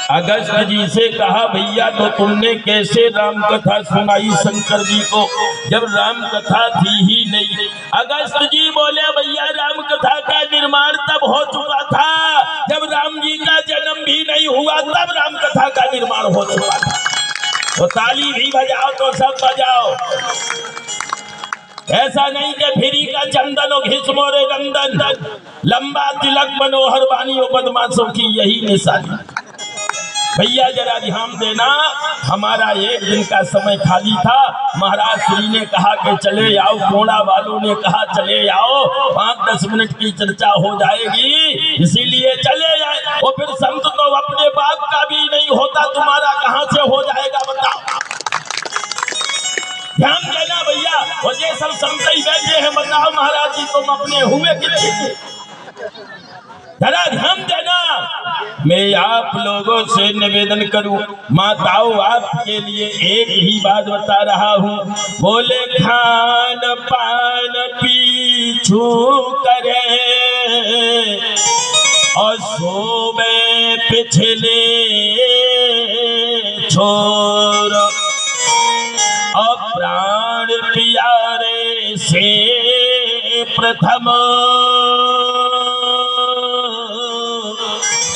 अगस्त जी से कहा भैया तो तुमने कैसे राम कथा सुनाई शंकर जी को, जब राम कथा थी ही नहीं। अगस्त जी बोले भैया राम कथा का निर्माण तब हो चुका था जब राम जी का जन्म भी नहीं हुआ, तब राम कथा का निर्माण हो चुका था। तो ताली भी बजाओ तो सब बजाओ, ऐसा नहीं कि फिरी का चंदन और घिसमोरे गंदन, लंबा तिलक मनोहर वाणी और बदमाशों की यही निशानी। भैया जरा ध्यान देना, हमारा एक दिन का समय खाली था। महाराज श्री ने कहा कि चले आओ, कोड़ा वालों ने कहा चले आओ, 5-10 मिनट की चर्चा हो जाएगी, इसीलिए चले आए। और फिर संत तो अपने बाप का भी नहीं होता, तुम्हारा कहां से हो जाएगा बताओ। ध्यान देना भैया, और ये सब संत ही बैठे हैं, बताओ महाराज जी तुम अपने हुए कितने, जरा ध्यान देना। मैं आप लोगों से निवेदन करूं, माताओं आपके लिए एक ही बात बता रहा हूं। बोले खान पान पीछू करे और सोबे पिछले छोर, और प्राण प्यारे से प्रथम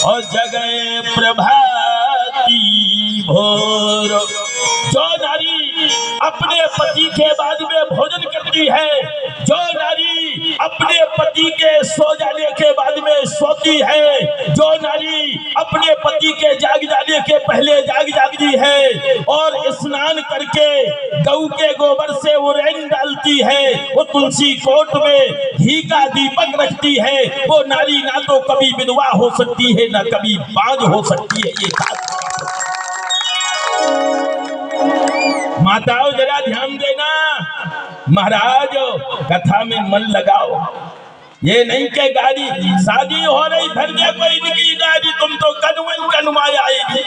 और जगह प्रभाती भोर। जो नारी अपने पति के बाद में भोजन करती है, जो नारी अपने पति के सो जाने के बाद में सोती है, जो नारी अपने पति के जाग जाने के पहले जाग जाती है और स्नान करके गऊ के गोबर से वो रंग डालती है, वो तुलसी कोट में घी का दीपक रखती है, वो नारी ना तो कभी विधवा हो सकती है ना कभी बांझ हो सकती है। ये माताओं जरा ध्यान देना, महाराज कथा में मन लगाओ। ये नहीं के गाड़ी शादी हो रही फिर के कोई इनकी गाड़ी तुम तो कनुमाई आएगी।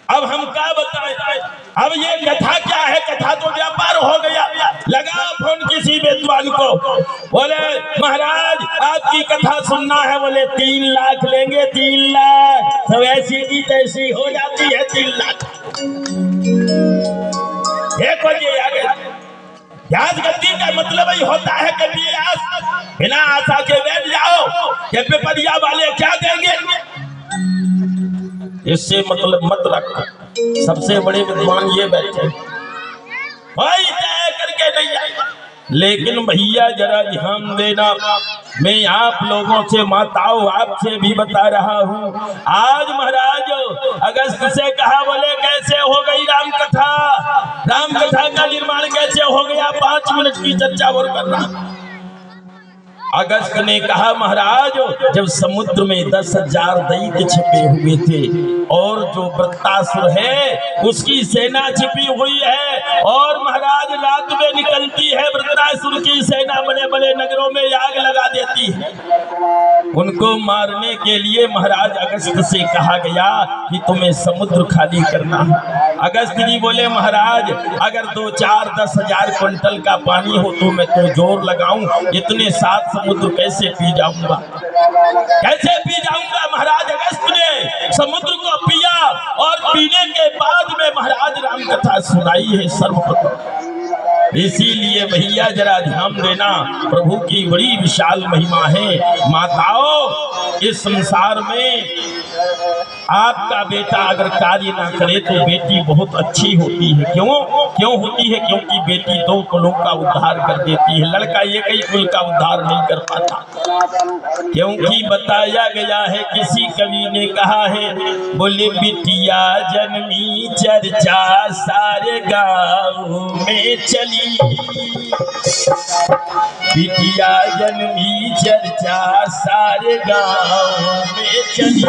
अब हम क्या बताएं, अब ये कथा क्या है, कथा तो व्यापार हो गया। लगा फोन किसी विद्वान को, बोले महाराज आपकी कथा सुनना है, बोले 3 लाख लेंगे, 3 लाख सब ऐसी की तैसी हो जाती है 3 लाख। देखो ये आगे याद गद्दी का मतलब ही होता है कि बिना आशा के बैठ जाओ कि पेपरिया वाले क्या देंगे, इससे मतलब मत रखो। सबसे बड़े विद्वान ये बैठे भाई तय करके नहीं आएगा। लेकिन भैया जरा ध्यान देना, मैं आप लोगों से माताओं आपसे भी बता रहा हूँ। आज महाराज अगस्त से कहा, बोले कैसे हो गई राम कथा, राम कथा का निर्माण कैसे हो गया, 5 मिनट की चर्चा और करना। अगस्त ने कहा महाराज जब समुद्र में 10,000 दैत्य छिपे हुए थे और जो वृत्तासुर है उसकी सेना छिपी हुई है, और महाराज रात में निकलती है वृत्तासुर की सेना, बड़े बड़े नगरों में आग लगा देती है। उनको मारने के लिए महाराज अगस्त से कहा गया कि तुम्हें समुद्र खाली करना है। अगस्त जी बोले महाराज अगर 2-4-10,000 क्विंटल का पानी हो तो मैं तो जोर लगाऊं, इतने 7 समुद्र कैसे पी जाऊंगा, कैसे पी जाऊंगा। महाराज अगस्त ने समुद्र को पिया और पीने के बाद में महाराज राम कथा सुनाई है सर्वप्रथम। इसीलिए भैया जरा ध्यान देना, प्रभु की बड़ी विशाल महिमा है। माताओं इस संसार में आपका बेटा अगर कार्य ना करे तो बेटी बहुत अच्छी होती है। क्यों होती है? क्योंकि बेटी 2 कुलों का उद्धार कर देती है, लड़का एक ही कुल का उद्धार नहीं कर पाता। क्योंकि बताया गया है, किसी कवि ने कहा है, बोले बिटिया जन्मी चर्चा सारे गाँव में चली, बिटिया जन्मी चर्चा सारे गाँव में चली।